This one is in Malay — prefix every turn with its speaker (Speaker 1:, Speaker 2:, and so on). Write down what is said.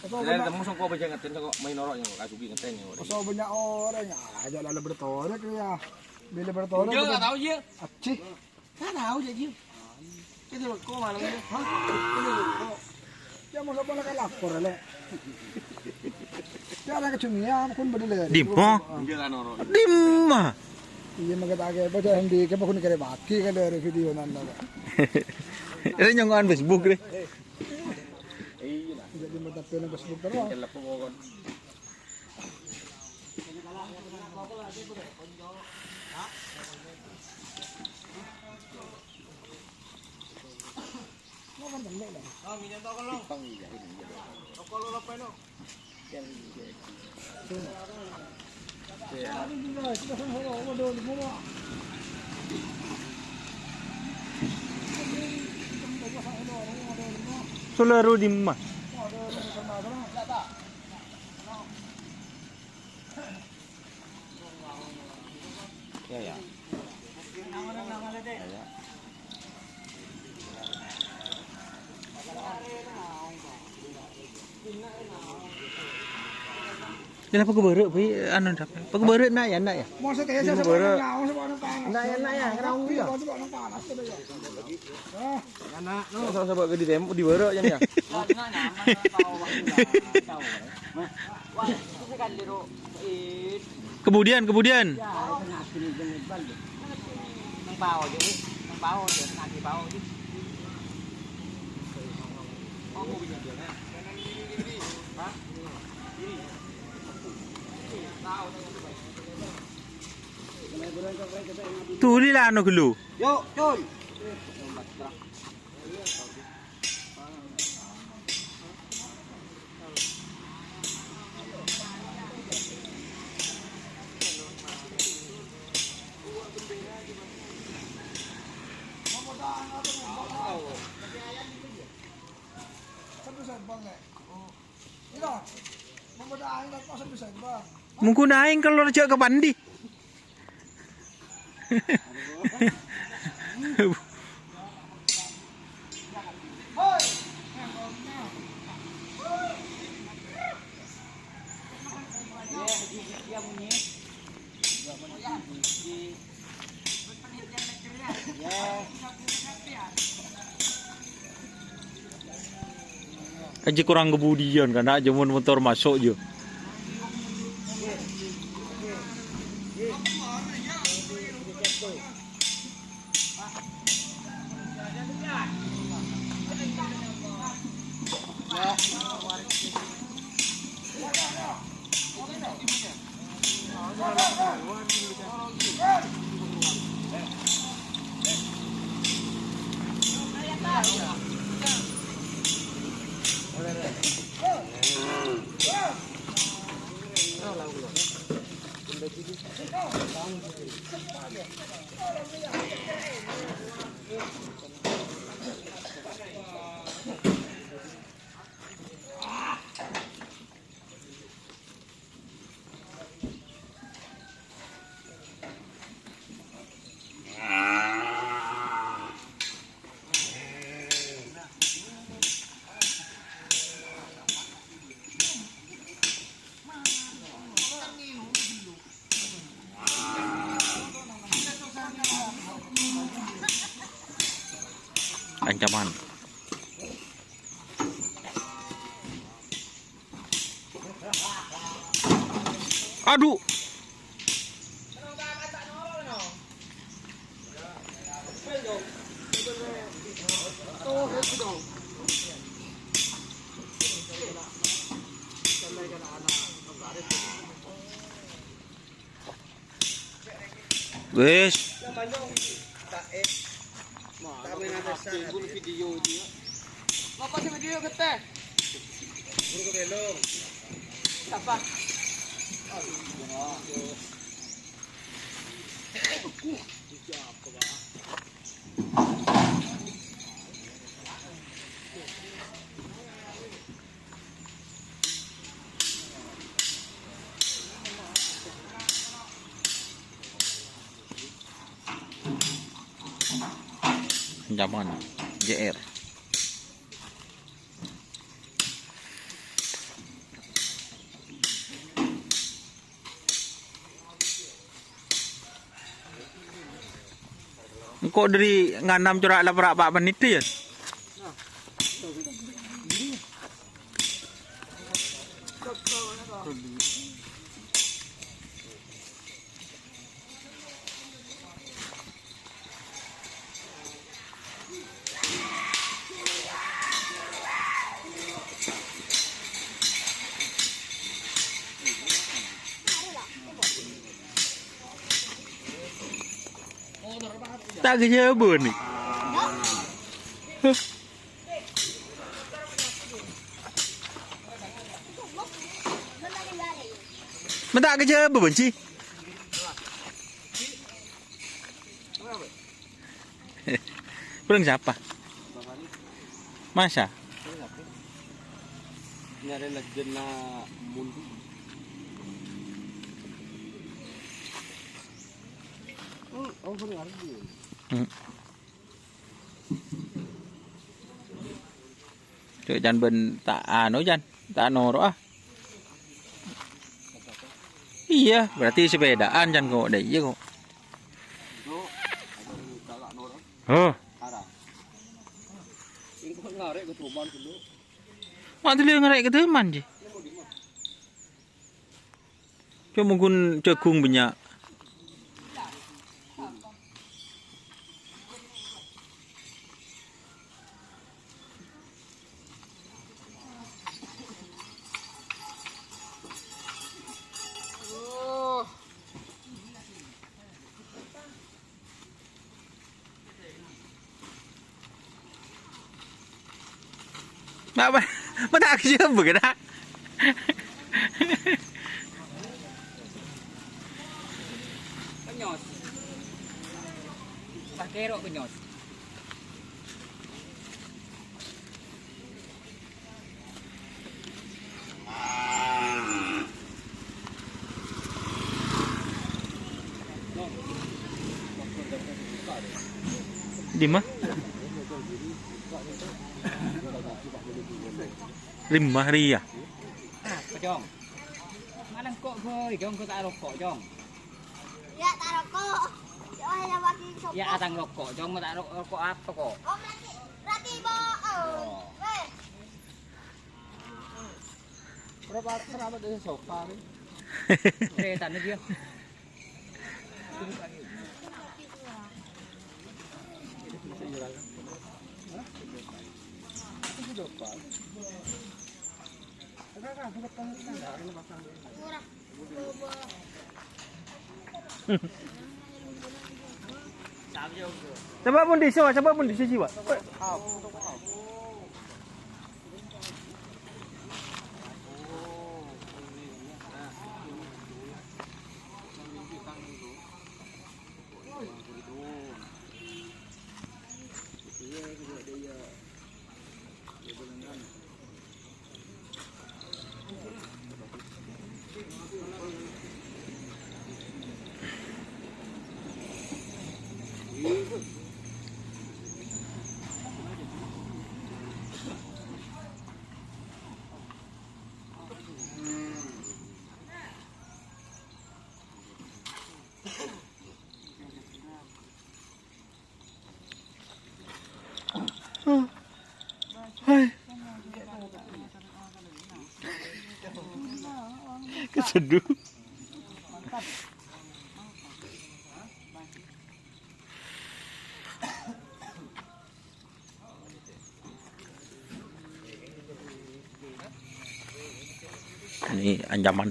Speaker 1: Kailan kamu sangko ba jangan ngatin sangko may norok yung kasugi ngatin yung.
Speaker 2: So banyak orang ya, aja lah laboratorium kaya. Di laboratorium.
Speaker 1: Dia enggak tahu je.
Speaker 2: Acih.
Speaker 1: Enggak tahu je dia. Kita kok malam ni. Hah?
Speaker 2: Dia mau lapor nak lapor le. Dia ada kecumian kun bedele.
Speaker 3: Dimmo?
Speaker 1: Dia kan norok.
Speaker 3: Dimma.
Speaker 2: Iya magkatagay pa dyan, hindi ka pa kung kare baki ka dari video nanda.
Speaker 3: Ini nyongan Facebook deh.
Speaker 2: Jadi matapi ng Facebook pero.
Speaker 1: Kala po ko.
Speaker 3: Solaru dimma.
Speaker 1: Ya ya.
Speaker 3: Dia apa keberuk pi anu dapat. Apa keberuk nak ya nak ya?
Speaker 2: Mau sa kaya sa
Speaker 3: Keberuk.
Speaker 2: Nak ya kerang dia. Panas tu dia.
Speaker 1: Anak,
Speaker 3: Sama-sama ke di tembok di beruk yang ya. Kemudian tuh ni lah anu gelu.
Speaker 1: Yo, coy.
Speaker 3: Mungkin aing kalau rejak ke Bandi. Aja kurang kebudian kan aja motor masuk je. Ancaman. Aduh. Wes.
Speaker 1: Guru video dia. Apa sih video kita? Guru ke belum. Siapa?
Speaker 3: Ancaman JR. Kok dari nganam corak laprak Pak Menit tu ya? Tak kerja apa ni? Tak kerja apa benci? Pulang siapa? Masa?
Speaker 1: Ini ada legend na mundi. Oh, benar dia.
Speaker 3: Cuk jan ben tak anu jan, tak noro ah. Iya, berarti sepedaan jan kok deh iya kok. Oh.
Speaker 1: Ini ngarek ke teman dulu.
Speaker 3: Mak tu dia ngarek ke teman je. Cuma mungkin cekung banyak. Apa? Mana kerja bergerak?
Speaker 4: Penyos. Pakai rok penyos.
Speaker 3: Di mana? 5 hari à?
Speaker 4: Pejong. Mana kok voi, jong kok tak rokok jong.
Speaker 5: Ya tak rokok. Ya hanya bagi sopok.
Speaker 4: Ya atang rokok, jong tak rokok apa kok?
Speaker 5: Oh berarti bohong. Weh.
Speaker 1: Kenapa dia sofa ni?
Speaker 4: Kereta ni dia.
Speaker 3: Coba pun di sini, coba pun di sini, Pak. Keseduh. Ini ancaman.